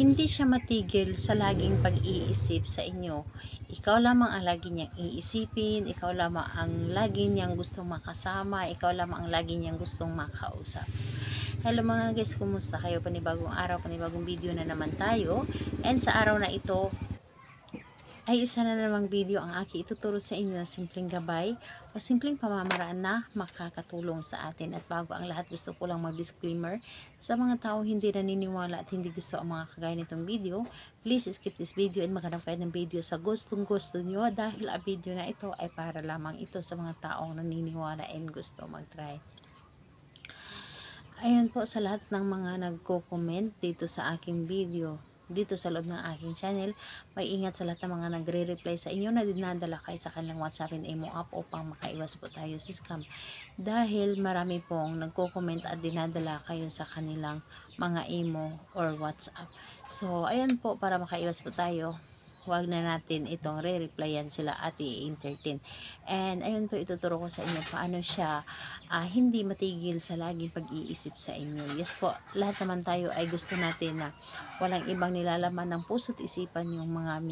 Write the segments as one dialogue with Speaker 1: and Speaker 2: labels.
Speaker 1: Hindi siya matigil sa laging pag-iisip sa inyo. Ikaw lamang ang lagi niyang iisipin, ikaw lamang ang lagi niyang gustong makasama, ikaw lamang ang lagi niyang gustong makausap. Hello mga guys, kumusta kayo? Panibagong araw, panibagong video na naman tayo. And sa araw na ito, ay isa na namang video ang aking ituturo sa inyo na simpleng gabay o simpleng pamamaraan na makakatulong sa atin. At bago ang lahat, gusto ko lang mag-disclaimer sa mga tao hindi naniniwala at hindi gusto ang mga kagaya nitong video. Please skip this video and maghanap kayo ng video sa gustong gusto nyo dahil ang video na ito ay para lamang ito sa mga taong naniniwala and gusto mag-try. Ayan po sa lahat ng mga nagko-comment dito sa aking video, dito sa loob ng aking channel, may ingat sa lahat ng mga nagre-reply sa inyo na dinadala kayo sa kanilang WhatsApp and Imo app upang makaiwas po tayo sa scam. Dahil marami pong nagko-comment at dinadala kayo sa kanilang mga Imo or WhatsApp. So, ayan po, para makaiwas po tayo, wag na natin itong re-replyan sila at i-entertain. And ayun po, ituturo ko sa inyo paano siya hindi matigil sa laging pag-iisip sa inyo. Yes po, lahat naman tayo ay gusto natin na walang ibang nilalaman ng puso't isipan yung mga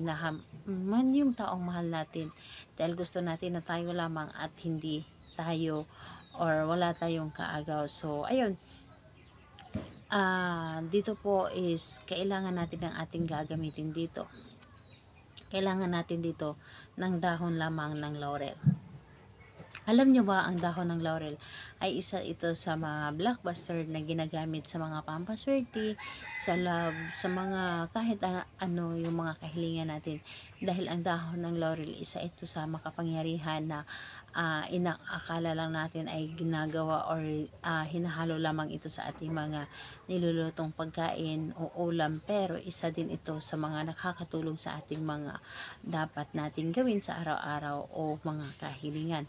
Speaker 1: man yung taong mahal natin. Dahil gusto natin na tayo lamang at hindi tayo or wala tayong kaagaw. So, ayun. Dito po is kailangan natin ng ating gagamitin dito. Kailangan natin dito ng dahon lamang ng laurel. Alam nyo ba, ang dahon ng laurel ay isa ito sa mga blockbuster na ginagamit sa mga pampaswerte, sa love, sa mga kahit ano yung mga kahilingan natin. Dahil ang dahon ng laurel, isa ito sa makapangyarihan na inaakala lang natin ay ginagawa or hinahalo lamang ito sa ating mga nilulutong pagkain o ulam, pero isa din ito sa mga nakakatulong sa ating mga dapat nating gawin sa araw-araw o mga kahilingan.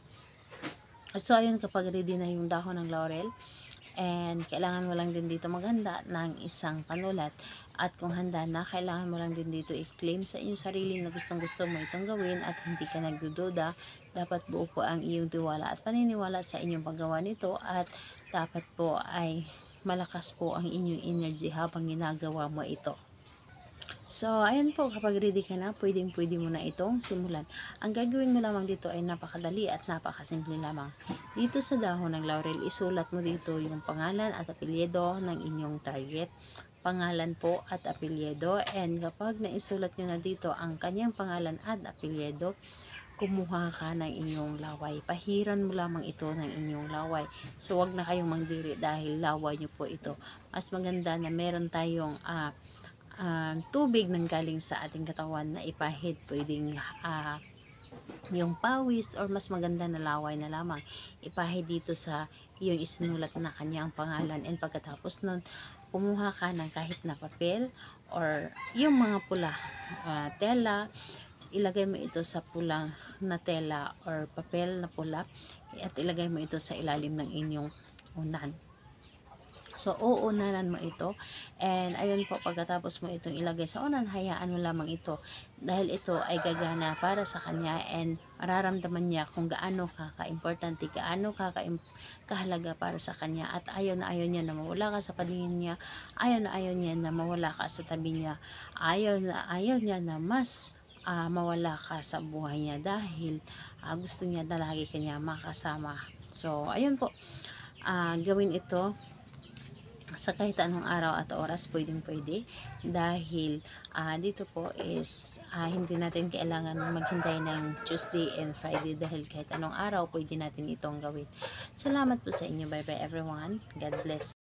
Speaker 1: So ayun, kapag ready na yung dahon ng laurel, and kailangan mo lang din dito maghanda ng isang panulat. At kung handa na, kailangan mo lang din dito i-claim sa inyong sarili na gustong gusto mo itong gawin at hindi ka nagdududa. Dapat buo po ang iyong tiwala at paniniwala sa inyong paggawa nito, at dapat po ay malakas po ang inyong energy habang ginagawa mo ito. So, ayan po, kapag ready ka na, pwede mo na itong simulan. Ang gagawin mo lamang dito ay napakadali at napakasimple lamang. Dito sa dahon ng laurel, isulat mo dito yung pangalan at apelyido ng inyong target. Pangalan po at apelyido. And kapag naisulat nyo na dito ang kanyang pangalan at apelyido, kumuha ka ng inyong laway. Pahiran mo lamang ito ng inyong laway. So, wag na kayong mangdiri dahil laway nyo po ito. Mas maganda na meron tayong tubig nang galing sa ating katawan na ipahid. Pwedeng yung pawis or mas maganda na laway na lamang ipahid dito sa yung isinulat na kanyang pangalan. And pagkatapos nun, kumuha ka ng kahit na papel or yung mga pula tela, ilagay mo ito sa pulang na tela or papel na pula at ilagay mo ito sa ilalim ng inyong unan. So, uunanan mo ito. And, ayun po, pagkatapos mo itong ilagay sa unan, hayaan mo lamang ito. Dahil ito ay gagana para sa kanya and mararamdaman niya kung gaano ka-importante, gaano kahalaga para sa kanya. At ayaw na ayaw niya na mawala ka sa paningin niya. Ayaw na ayaw niya na mawala ka sa tabi niya. Ayaw na ayaw niya na mas mawala ka sa buhay niya dahil gusto niya na lagi kanya makasama. So, ayun po. Gawin ito sa kahit anong araw at oras, pwede dahil dito po is hindi natin kailangan maghintay ng Tuesday and Friday dahil kahit anong araw pwede natin itong gawin. Salamat po sa inyo. Bye bye everyone. God bless.